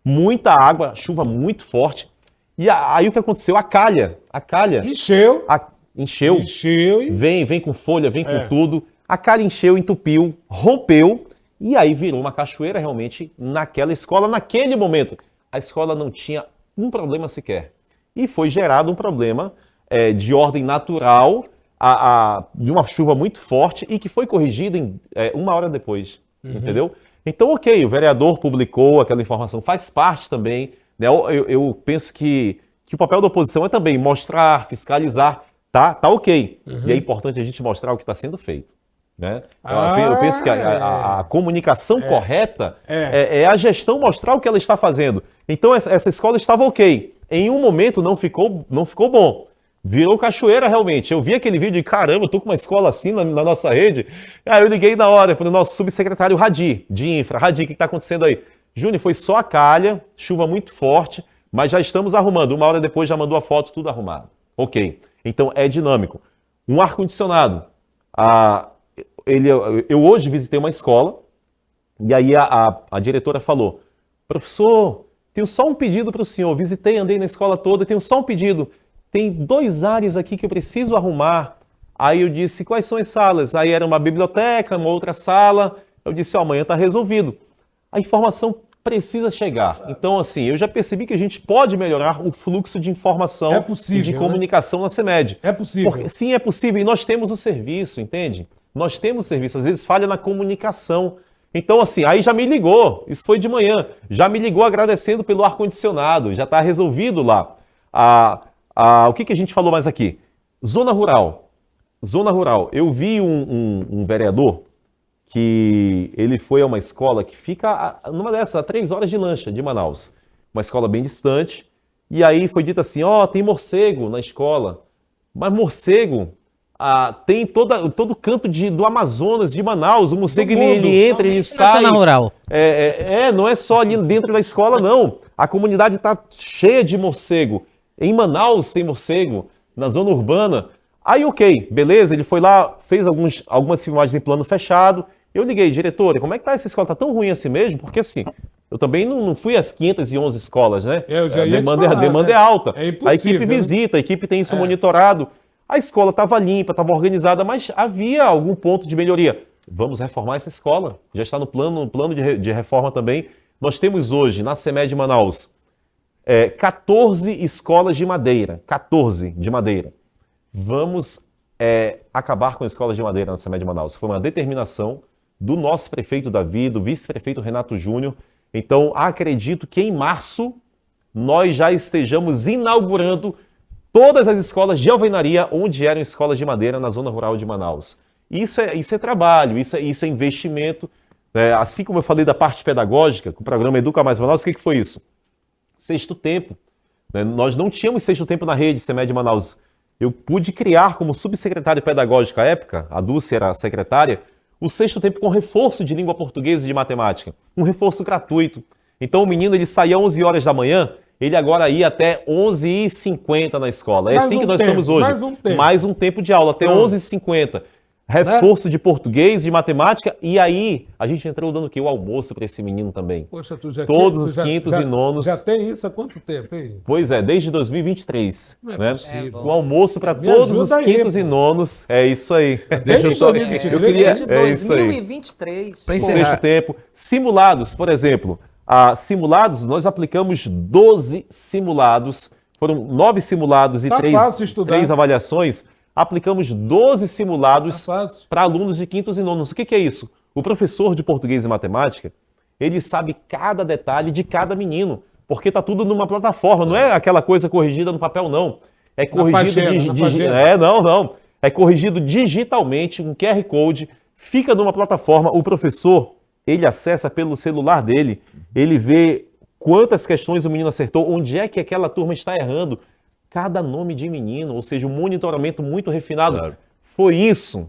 Muita água, chuva muito forte. E aí o que aconteceu? A calha. Encheu. Encheu E... Vem com folha, vem com tudo. A calha encheu, entupiu, rompeu e aí virou uma cachoeira realmente naquela escola, naquele momento. A escola não tinha um problema sequer. E foi gerado um problema de ordem natural, de uma chuva muito forte e que foi corrigido em 1 hora depois, entendeu? Então, ok, o vereador publicou aquela informação, faz parte também, né? Eu penso que o papel da oposição é também mostrar, fiscalizar. Tá ok. E é importante a gente mostrar o que está sendo feito. Né? Eu penso que a comunicação correta é a gestão mostrar o que ela está fazendo. Então essa escola estava ok. Em um momento não ficou bom. Virou cachoeira realmente. Eu vi aquele vídeo e caramba, eu tô com uma escola assim na nossa rede. Aí eu liguei na hora para o nosso subsecretário Radi, de infra. Radi, o que está acontecendo aí? Júnior, foi só a calha, chuva muito forte, mas já estamos arrumando. 1 hora depois já mandou a foto, tudo arrumado. Ok. Então é dinâmico. Um ar-condicionado. Eu hoje visitei uma escola e aí a diretora falou: professor, tenho só um pedido para o senhor. Visitei, andei na escola toda, tenho só um pedido. Tem 2 áreas aqui que eu preciso arrumar. Aí eu disse: quais são as salas? Aí era uma biblioteca, uma outra sala. Eu disse: amanhã está resolvido. A informação precisa chegar. Então, assim, eu já percebi que a gente pode melhorar o fluxo de informação e de comunicação na CEMED. É possível. Sim, é possível. E nós temos o serviço, entende? Nós temos o serviço. Às vezes falha na comunicação. Então, assim, aí já me ligou. Isso foi de manhã. Já me ligou agradecendo pelo ar-condicionado. Já está resolvido lá. O que a gente falou mais aqui? Zona rural. Zona rural. Eu vi um vereador que ele foi a uma escola que fica numa dessas, a 3 horas de lancha de Manaus. Uma escola bem distante. E aí foi dito assim, tem morcego na escola. Mas morcego tem todo canto do Amazonas, de Manaus. O morcego ele entra, ele sai. Na zona rural. Não é só ali dentro da escola, não. A comunidade está cheia de morcego. Em Manaus tem morcego. na zona urbana. Aí, ok, beleza, ele foi lá, fez algumas filmagens em plano fechado. Eu liguei, diretora, como é que tá essa escola? Tá tão ruim assim mesmo? Porque assim, eu também não fui às 511 escolas, né? Eu já ia demanda, te falar, a demanda né? é alta. É A impossível, equipe né? visita, a equipe tem isso monitorado. A escola estava limpa, estava organizada, mas havia algum ponto de melhoria. Vamos reformar essa escola. Já está no plano de reforma também. Nós temos hoje, na CEMED Manaus, 14 escolas de madeira. 14 de madeira. Vamos acabar com escolas de madeira na CEMED Manaus. Foi uma determinação do nosso prefeito Davi, do vice-prefeito Renato Júnior. Então, acredito que em março nós já estejamos inaugurando todas as escolas de alvenaria onde eram escolas de madeira na zona rural de Manaus. Isso é trabalho, isso é investimento. Assim como eu falei da parte pedagógica, com o programa Educa Mais Manaus, o que foi isso? Sexto tempo. Nós não tínhamos sexto tempo na rede CEMED Manaus. Eu pude criar como subsecretário pedagógico à época, a Dulce era a secretária, o sexto tempo com reforço de língua portuguesa e de matemática. Um reforço gratuito. Então o menino ele saía às 11 horas da manhã, ele agora ia até 11h50 na escola. É assim que nós estamos hoje. Mais um tempo de aula, até 11h50. Reforço de português, de matemática, e aí a gente entrou dando o quê? O almoço para esse menino também. Poxa, tu já Todos os quintos e nonos. Já tem isso há quanto tempo, hein? Pois é, desde 2023. Não é né? possível. O almoço para Me todos os ajuda aí, quintos e pô. nonos. É isso aí. Desde 2023. Eu queria- Desde é isso aí. 2023. Para O encerrar, sexto tempo. Simulados, por exemplo. Simulados, nós aplicamos 12 simulados. Foram 9 simulados e Tá 3 fácil estudar. avaliações. Aplicamos 12 simulados Tá fácil. para alunos de quintos e nonos. O que é isso? O professor de português e matemática, ele sabe cada detalhe de cada menino, porque tá tudo numa plataforma, não é aquela coisa corrigida no papel, não. É corrigido pagina, na pagina. não. É corrigido digitalmente, um QR Code, fica numa plataforma, o professor, ele acessa pelo celular dele, ele vê quantas questões o menino acertou, onde é que aquela turma está errando, cada nome de menino, ou seja, um monitoramento muito refinado. Claro. Foi isso,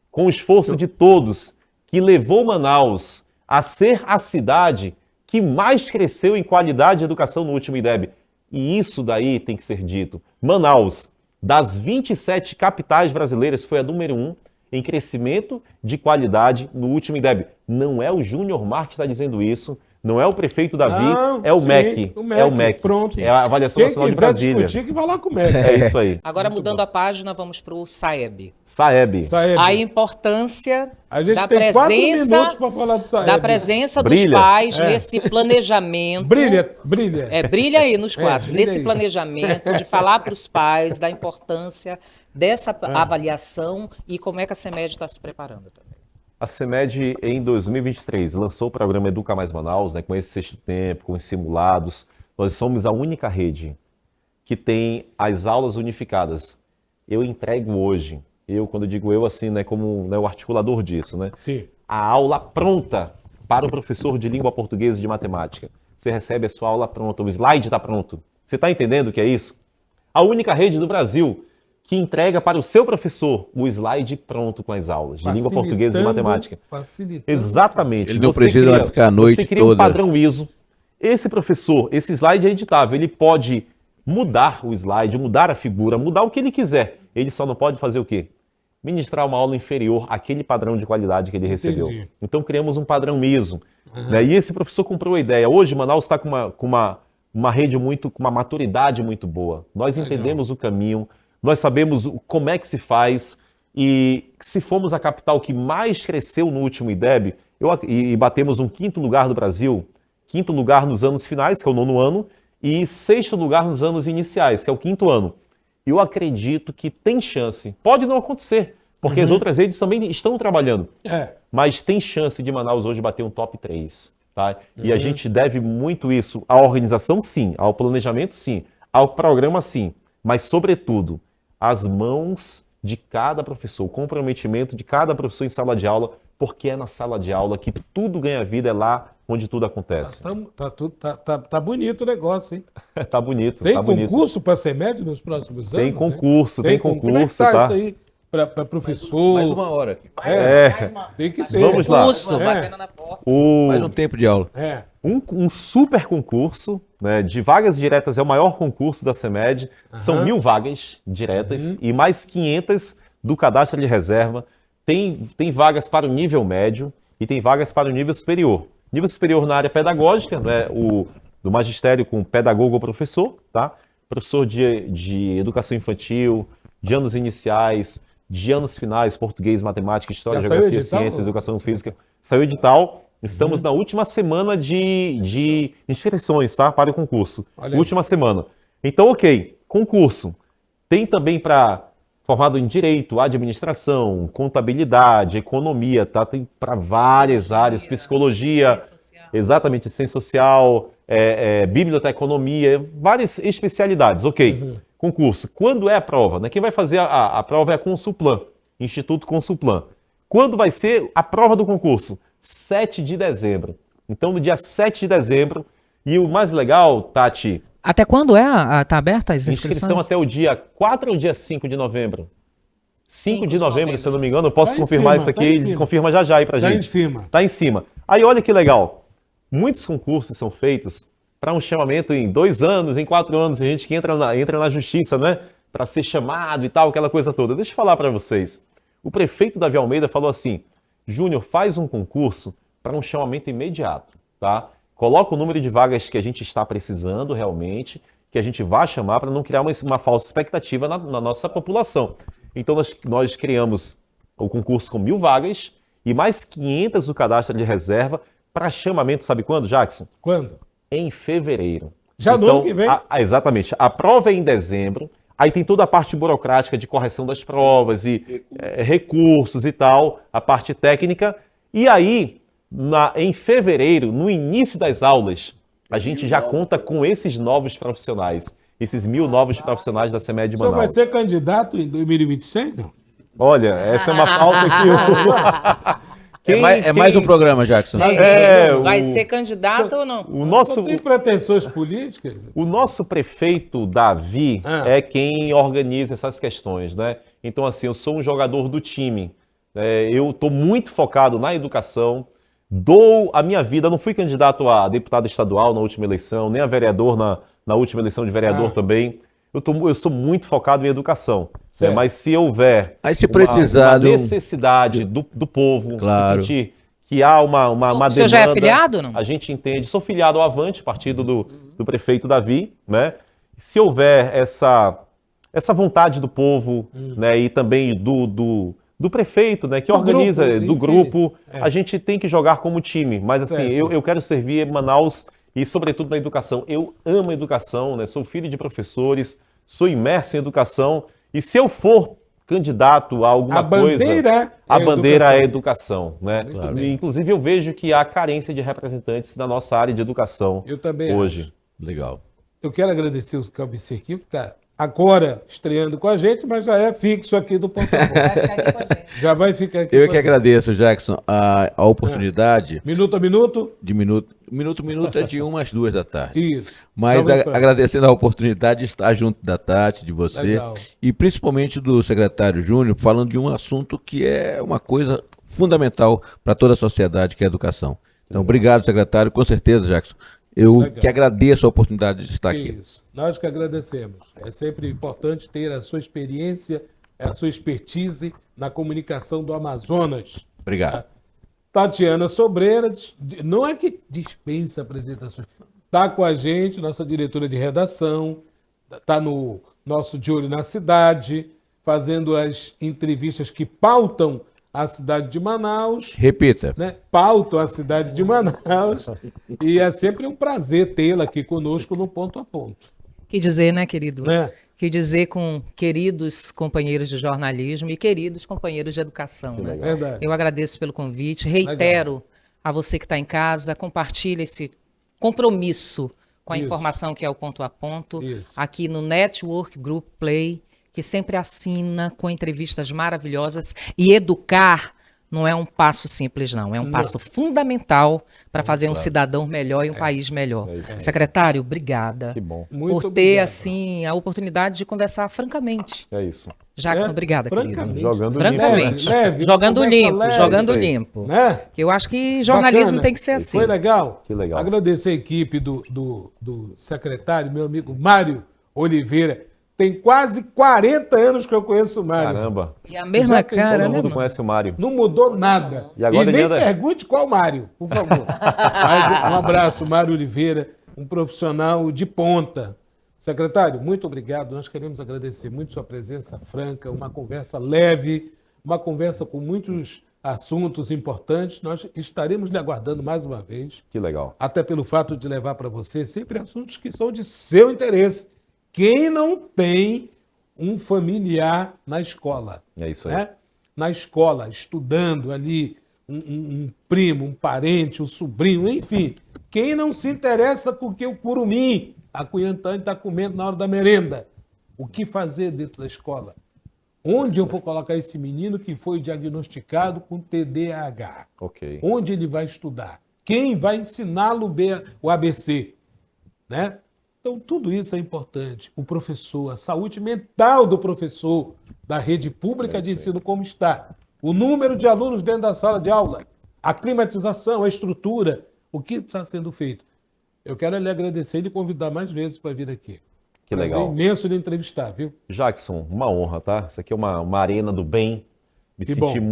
com o esforço de todos, que levou Manaus a ser a cidade que mais cresceu em qualidade de educação no último IDEB. E isso daí tem que ser dito. Manaus, das 27 capitais brasileiras, foi a número 1 em crescimento de qualidade no último IDEB. Não é o Júnior Mar que está dizendo isso, não é o prefeito Davi, Não, é o sim, MEC. o MEC, É o MEC. pronto. É a Avaliação Quem Nacional de quiser Brasília. discutir, que vai lá com o MEC. É isso aí. Agora, mudando a página, vamos para o SAEB. Saeb. Saeb, A importância a gente da tem 4 minutos presença, para falar do Saeb. da presença dos Brilha. pais nesse planejamento. Brilha, brilha. Brilha aí nos quatro. brilha Nesse aí. planejamento de falar para os pais da importância dessa avaliação e como é que a CEMED está se preparando também. A CEMED, em 2023, lançou o programa Educa Mais Manaus, com esse sexto tempo, com os simulados. Nós somos a única rede que tem as aulas unificadas. Eu entrego hoje, quando eu digo eu, assim, como o articulador disso, Sim. a aula pronta para o professor de língua portuguesa e de matemática. Você recebe a sua aula pronta, o slide está pronto. Você está entendendo o que é isso? A única rede do Brasil que entrega para o seu professor o slide pronto com as aulas de língua portuguesa e de matemática. Facilitando. Exatamente. Ele não precisa ficar a noite Você cria um toda. padrão ISO. Esse professor, esse slide é editável, ele pode mudar o slide, mudar a figura, mudar o que ele quiser. Ele só não pode fazer o quê? Ministrar uma aula inferior àquele padrão de qualidade que ele recebeu. Entendi. Então criamos um padrão ISO. E esse professor comprou a ideia. Hoje Manaus está com uma rede com uma maturidade muito boa. Nós entendemos o caminho, nós sabemos como é que se faz, e se fomos a capital que mais cresceu no último IDEB, e batemos um 5º lugar do Brasil, 5º lugar nos anos finais, que é o 9º ano, e 6º lugar nos anos iniciais, que é o 5º ano. Eu acredito que tem chance. Pode não acontecer, porque as outras redes também estão trabalhando. Mas tem chance de Manaus hoje bater um top 3. Tá? E a gente deve muito isso à organização, sim, ao planejamento, sim, ao programa, sim, mas, sobretudo, às mãos de cada professor, o comprometimento de cada professor em sala de aula, porque é na sala de aula que tudo ganha vida, é lá onde tudo acontece. Tá bonito o negócio, hein? Tá bonito, Tem tá bonito. concurso para CEMED nos próximos anos? Tem concurso, hein? tem Como é que concurso, tá tá? isso aí? para professor. Mais uma hora. Tem que ter. Vamos lá. Curso, É. batendo na porta. Mais um tempo de aula. É. Um super concurso, né, de vagas diretas, é o maior concurso da CEMED. São 1.000 vagas diretas e mais 500 do cadastro de reserva. Tem vagas para o nível médio e tem vagas para o nível superior. Nível superior na área pedagógica, né, do magistério com pedagogo ou professor, tá? Professor de educação infantil, de anos iniciais, de anos finais, português, matemática, história, Já saiu geografia, edital? ciências, educação física. Saiu edital. Estamos na última semana de inscrições, tá? Para o concurso. Olha aí. Última semana. Então, ok. Concurso. Tem também para formado em direito, administração, contabilidade, economia, tá? Tem para várias áreas, psicologia, exatamente, ciência social, biblioteconomia, várias especialidades. Ok. Concurso. Quando é a prova? Né? Quem vai fazer a prova é a Consulplan, Instituto Consulplan. Quando vai ser a prova do concurso? 7 de dezembro. Então, no dia 7 de dezembro. E o mais legal, Tati, Até quando tá aberta as inscrições? inscrição até o dia 4 ou dia 5 de novembro? 5 de novembro, se eu não me engano. Eu posso Tá em confirmar cima, isso tá aqui. em Eles cima. confirma já aí pra Tá gente. em cima. Tá em cima. Aí olha que legal. Muitos concursos são feitos para um chamamento em 2 anos, em 4 anos. A gente que entra na justiça, né? Para ser chamado e tal, aquela coisa toda. Deixa eu falar para vocês. O prefeito Davi Almeida falou assim: Júnior, faz um concurso para um chamamento imediato, tá? Coloca o número de vagas que a gente está precisando realmente, que a gente vai chamar para não criar uma falsa expectativa na nossa população. Então nós criamos o concurso com 1.000 vagas e mais 500 do cadastro de reserva para chamamento, sabe quando, Jackson? Quando? Em fevereiro. Já no ano que vem? Exatamente. A prova é em dezembro, aí tem toda a parte burocrática de correção das provas e recursos e tal, a parte técnica. E aí, em fevereiro, no início das aulas, a gente já conta com esses novos profissionais, esses 1.000 novos profissionais da CEMED O senhor vai Manaus. ser candidato em 2026? Não? Olha, essa é uma pauta que É mais um programa, Jackson. Vai ser candidato ou não? o nosso Não tem pretensões políticas? O nosso prefeito, Davi, é quem organiza essas questões, né? Então, assim, eu sou um jogador do time. Eu estou muito focado na educação, dou a minha vida, não fui candidato a deputado estadual na última eleição, nem a vereador na última eleição de vereador também. Eu sou muito focado em educação. Certo. Mas se houver Aí se precisar uma necessidade do povo, Claro. se sentir que há uma O senhor demanda... já é afiliado ou não? A gente entende. Sou filiado ao Avante, partido do prefeito Davi, né? Se houver essa vontade do povo, né, e também do prefeito, né, que Do organiza, grupo, do enfim. grupo, a gente tem que jogar como time. Mas assim, Certo. eu quero servir Manaus e sobretudo na educação. Eu amo a educação, né? Sou filho de professores, sou imerso em educação e se eu for candidato a alguma A coisa, bandeira a é bandeira educação. é educação, né? Claro. Inclusive eu vejo que há carência de representantes na nossa área de educação Eu também hoje. acho. Legal. Eu quero agradecer o Calbi Cerquinho, que está agora estreando com a gente, mas já é fixo aqui do Ponto a Ponto. Já vai ficar aqui. Eu com que a gente. agradeço, Jackson, a oportunidade Minuto a minuto? de minuto é de 1 às 2 da tarde. Isso. Mas Jovem Pan. agradecendo a oportunidade de estar junto da Tati, de você, Legal. e principalmente do secretário Júnior, falando de um assunto que é uma coisa fundamental para toda a sociedade, que é a educação. Então, obrigado, secretário. Com certeza, Jackson. Eu Legal. que agradeço a oportunidade de estar aqui. Isso. Nós que agradecemos. É sempre importante ter a sua experiência, a sua expertise na comunicação do Amazonas. Obrigado. Tatiana Sobreira, não é que dispensa apresentações, está com a gente, nossa diretora de redação, está no nosso De Olho na Cidade, fazendo as entrevistas que pautam a cidade de Manaus, Repita. né? Pautam a cidade de Manaus, e é sempre um prazer tê-la aqui conosco no Ponto a Ponto. Que dizer, né, querido? Né? Que dizer com queridos companheiros de jornalismo e queridos companheiros de educação, né? Verdade. Eu agradeço pelo convite, reitero a você que está em casa, compartilhe esse compromisso com a Isso. informação que é o Ponto a Ponto, Isso. aqui no Network Group Play, que sempre assina com entrevistas maravilhosas, e educar não é um passo simples, não. É um passo fundamental para fazer um cidadão melhor e um país melhor. Secretário, obrigada Que bom. Muito por ter, obrigado. assim, a oportunidade de conversar francamente. É isso. Jackson, obrigada, querido. francamente. Jogando Francamente. Leve, Jogando conversa limpo, leve. jogando Isso aí. limpo. Né? Que eu acho que jornalismo Bacana. tem que ser assim. Foi legal? Que legal. Agradecer a equipe do secretário, meu amigo Mário Oliveira. Tem quase 40 anos que eu conheço o Mário. Caramba. E a mesma Já pensou? cara, Todo né, mundo mano? conhece o Mário. Não mudou nada. E agora ele nem anda- pergunte qual Mário, por favor. Mas um abraço, Mário Oliveira, um profissional de ponta. Secretário, muito obrigado. Nós queremos agradecer muito sua presença franca, uma conversa leve, uma conversa com muitos assuntos importantes. Nós estaremos lhe aguardando mais uma vez, Que legal. até pelo fato de levar para você sempre assuntos que são de seu interesse. Quem não tem um familiar na escola? É isso aí. Né? Na escola, estudando ali, um primo, um parente, um sobrinho, enfim. Quem não se interessa com o que o curumim, a Cunhantã, está comendo na hora da merenda? O que fazer dentro da escola? Onde eu vou colocar esse menino que foi diagnosticado com TDAH? Ok. Onde ele vai estudar? Quem vai ensiná-lo o ABC? Né? Então, tudo isso é importante. O professor, a saúde mental do professor da rede pública de ensino como está. O número de alunos dentro da sala de aula, a climatização, a estrutura, o que está sendo feito. Eu quero lhe agradecer e lhe convidar mais vezes para vir aqui. Que Prazer legal. imenso de entrevistar, viu? Jackson, uma honra, tá? Isso aqui é uma arena do bem. Me Que senti bom.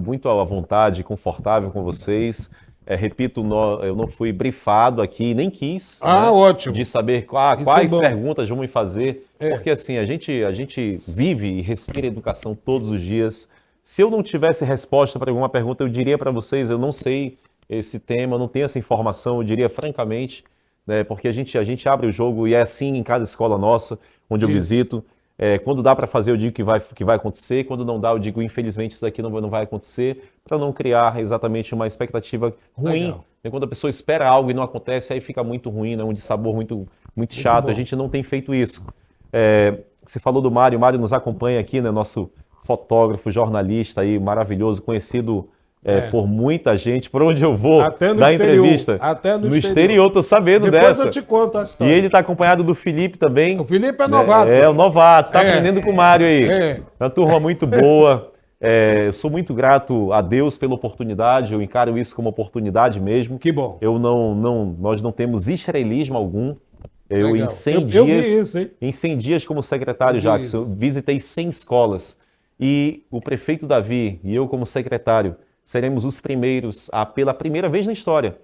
muito à vontade, confortável com vocês. Repito, eu não fui brifado aqui, nem quis. Ah, ótimo. De saber Isso é quais bom. perguntas vão me fazer. É. Porque assim, a gente vive e respira educação todos os dias. Se eu não tivesse resposta para alguma pergunta, eu diria para vocês, eu não sei esse tema, não tenho essa informação, eu diria francamente, né, porque a gente abre o jogo e é assim em cada escola nossa, onde eu Isso. visito. Quando dá para fazer, eu digo que vai acontecer. Quando não dá, eu digo, infelizmente, isso daqui não vai acontecer, para não criar exatamente uma expectativa ruim. Legal. Quando a pessoa espera algo e não acontece, aí fica muito ruim, né? Um dissabor muito chato. bom. A gente não tem feito isso. Você falou do Mário. O Mário nos acompanha aqui, né? Nosso fotógrafo, jornalista aí, maravilhoso, conhecido por muita gente. Por onde eu vou Até no dar exterior. entrevista. Até no exterior, tô sabendo Depois dessa. eu te conto a E história. ele está acompanhado do Felipe também. O Felipe é novato. É o novato, está É. aprendendo com o Mário aí. É. Uma turma muito boa. Eu sou muito grato a Deus pela oportunidade, eu encaro isso como oportunidade mesmo. Que bom. Nós não temos estrelismo algum. Eu Legal. em 100 Eu dias, vi isso, hein? em 100 dias como secretário, Eu vi Jackson, isso. eu visitei 100 escolas e o prefeito Davi e eu como secretário seremos os primeiros a, pela primeira vez na história,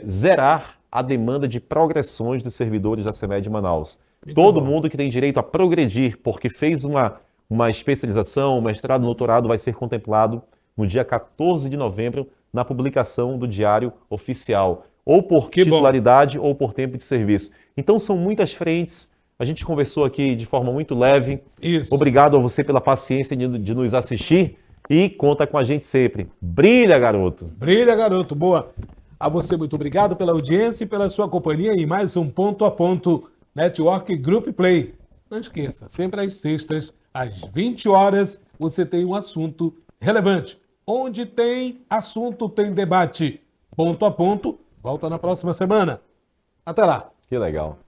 zerar a demanda de progressões dos servidores da CEMED de Manaus. Todo mundo que tem direito a progredir, porque fez uma especialização, um mestrado, um doutorado, vai ser contemplado no dia 14 de novembro na publicação do Diário Oficial, ou por Que bom. titularidade ou por tempo de serviço. Então são muitas frentes, a gente conversou aqui de forma muito leve. Isso. Obrigado a você pela paciência de nos assistir e conta com a gente sempre. Brilha, garoto! Brilha, garoto. Boa. A você, muito obrigado pela audiência e pela sua companhia em mais um Ponto a Ponto Network Group Play. Não esqueça, sempre às sextas, às 20 horas, você tem um assunto relevante. Onde tem assunto, tem debate. Ponto a Ponto, volta na próxima semana. Até lá. Que legal.